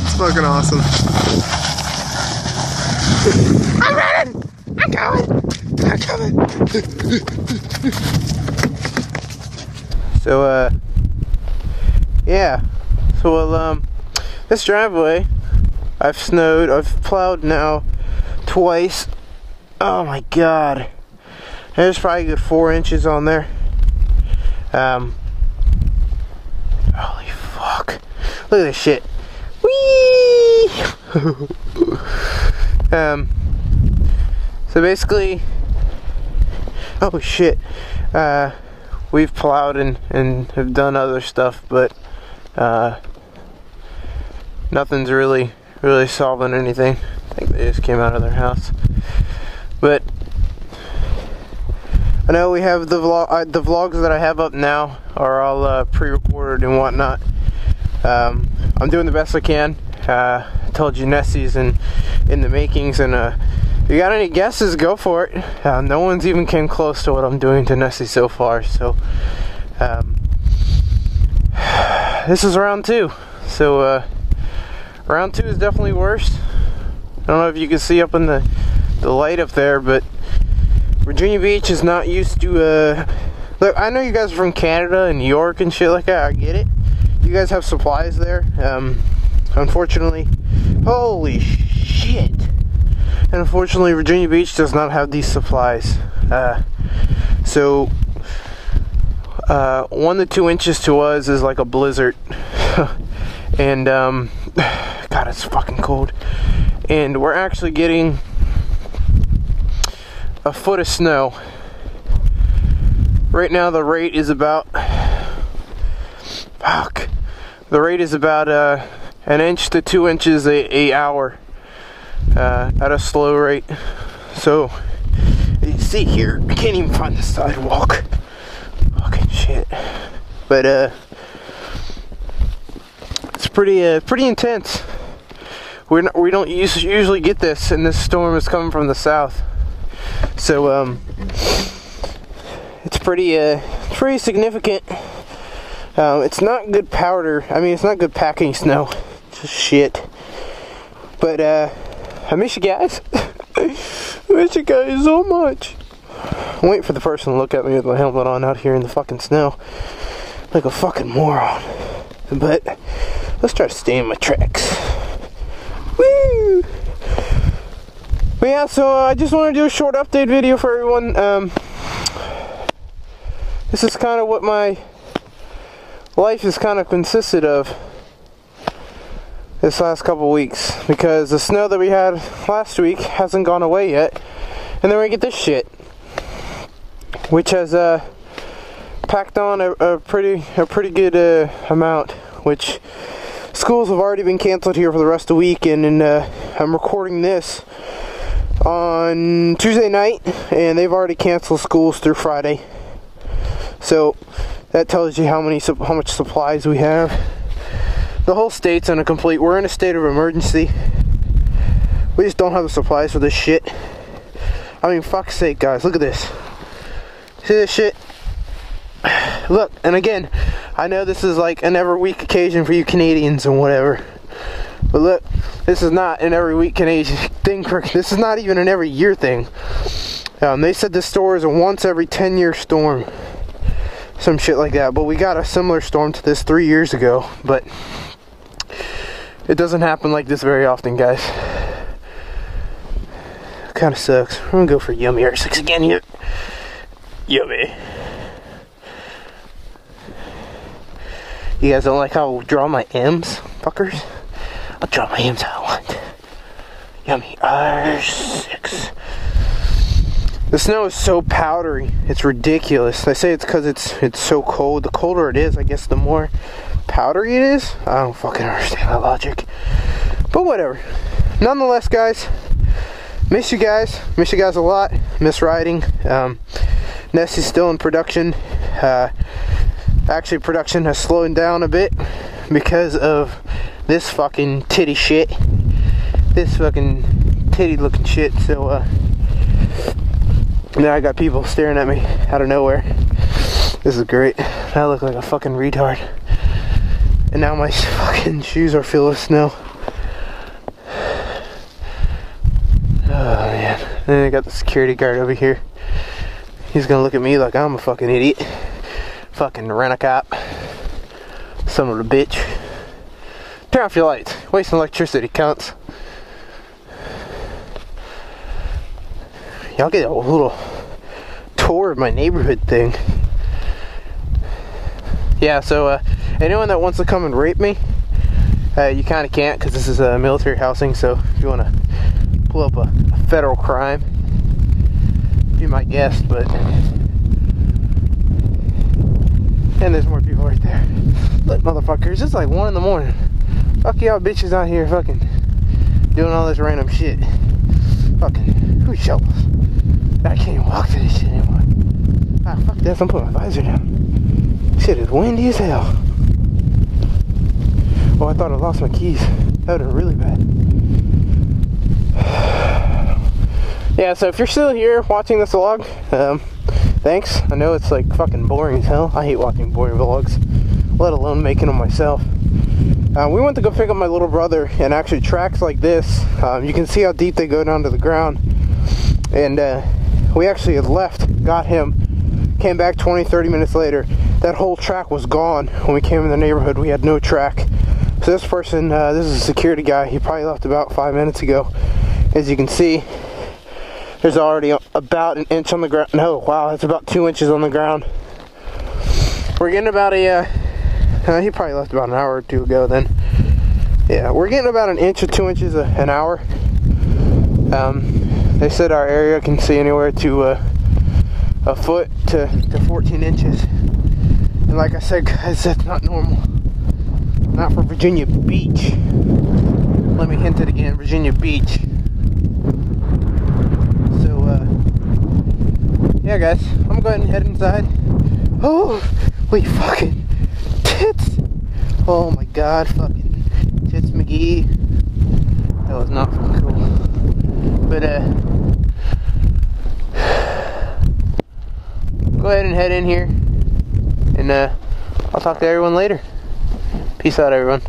It's fucking awesome. I'm running! I'm coming! So, yeah. So, well, this driveway, I've plowed now twice. Oh my god. There's probably a good 4 inches on there. Holy fuck. Look at this shit. Whee! So basically, oh shit. We've plowed and have done other stuff, but nothing's really solving anything. I think they just came out of their house. But I know we have the vlogs that I have up now are all pre-recorded and whatnot. I'm doing the best I can. I told you Nessie's in the makings, and if you got any guesses, go for it. No one's even came close to what I'm doing to Nessie so far. So this is round 2. So round 2 is definitely worse. I don't know if you can see up in the light up there, but Virginia Beach is not used to look, I know you guys are from Canada and New York and shit like that. I get it. You guys have supplies there. Unfortunately, holy shit. And unfortunately, Virginia Beach does not have these supplies. So 1 to 2 inches to us is like a blizzard. And God, it's fucking cold. And we're actually getting a foot of snow. Right now the rate is about an inch to 2 inches a hour at a slow rate. So you see here, I can't even find the sidewalk. Fucking shit. But it's pretty intense. We don't usually get this, and this storm is coming from the south. So it's pretty significant. It's not good powder. I mean, it's not good packing snow. It's just shit. But I miss you guys. I miss you guys so much. I'm waiting for the person to look at me with my helmet on out here in the fucking snow, like a fucking moron. But let's try to stay in my tracks. Woo! But yeah, so I just want to do a short update video for everyone. This is kind of what my life has kind of consisted of this last couple weeks, because the snow that we had last week hasn't gone away yet, and then we get this shit, which has packed on a pretty good amount, which schools have already been canceled here for the rest of the week, and I'm recording this on Tuesday night, and they've already canceled schools through Friday. So that tells you how much supplies we have. The whole state's in we're in a state of emergency. We just don't have the supplies for this shit. I mean, fuck's sake, guys, look at this. See this shit? Look, and again, I know this is like an every week occasion for you Canadians and whatever, but look, this is not an every week Canadian thing. This is not even an every year thing. They said this storm is a once every 10-year storm, some shit like that. But we got a similar storm to this 3 years ago, but it doesn't happen like this very often, guys. Kind of sucks. I'm gonna go for Yummy R6 again here. Yummy. You guys don't like how I draw my M's, fuckers? I'll draw my M's how I want. Yummy R6. The snow is so powdery, it's ridiculous. They say it's because it's so cold. The colder it is, I guess the more powdery it is. I don't fucking understand that logic. But whatever. Nonetheless, guys, miss you guys. Miss you guys a lot. Miss riding. Nessie's still in production. Actually, production has slowed down a bit because of this fucking titty shit. This fucking titty looking shit. So, now I got people staring at me out of nowhere. This is great. I look like a fucking retard. And now my fucking shoes are filled with snow. Oh man. And then I got the security guard over here. He's gonna look at me like I'm a fucking idiot. Fucking rent-a-cop. Son of a bitch. Turn off your lights. Wasting electricity counts. Y'all get a little tour of my neighborhood thing. Yeah, so anyone that wants to come and rape me, you kind of can't because this is a military housing. So if you want to pull up a federal crime, be my guest. But and there's more people right there. Look, motherfuckers, it's like 1 in the morning. Fuck y'all bitches out here fucking doing all this random shit. Fucking who shovels? I can't even walk to this shit anymore. Ah, fuck this, I'm putting my visor down. Shit is windy as hell. Oh, I thought I lost my keys. That would have been really bad. Yeah, so if you're still here watching this vlog, thanks. I know it's like fucking boring as hell. I hate watching boring vlogs, let alone making them myself. We went to go pick up my little brother, and actually tracks like this, you can see how deep they go down to the ground. And we actually had left, got him, came back 20-30 minutes later. That whole track was gone. When we came in the neighborhood, we had no track. So this person, this is a security guy, he probably left about 5 minutes ago. As you can see, there's already about an inch on the ground. No, wow, it's about 2 inches on the ground. We're getting about a, he probably left about an hour or two ago then. Yeah, we're getting about an inch or 2 inches an hour. They said our area can see anywhere to a foot to 14 inches. And like I said, guys, that's not normal. Not for Virginia Beach. Let me hint it again, Virginia Beach. So, yeah, guys, I'm gonna go ahead and head inside. Oh, wait, fucking tits. Oh my god, fucking tits McGee. That was not fucking cool. But, go ahead and head in here. And, I'll talk to everyone later. Peace out, everyone.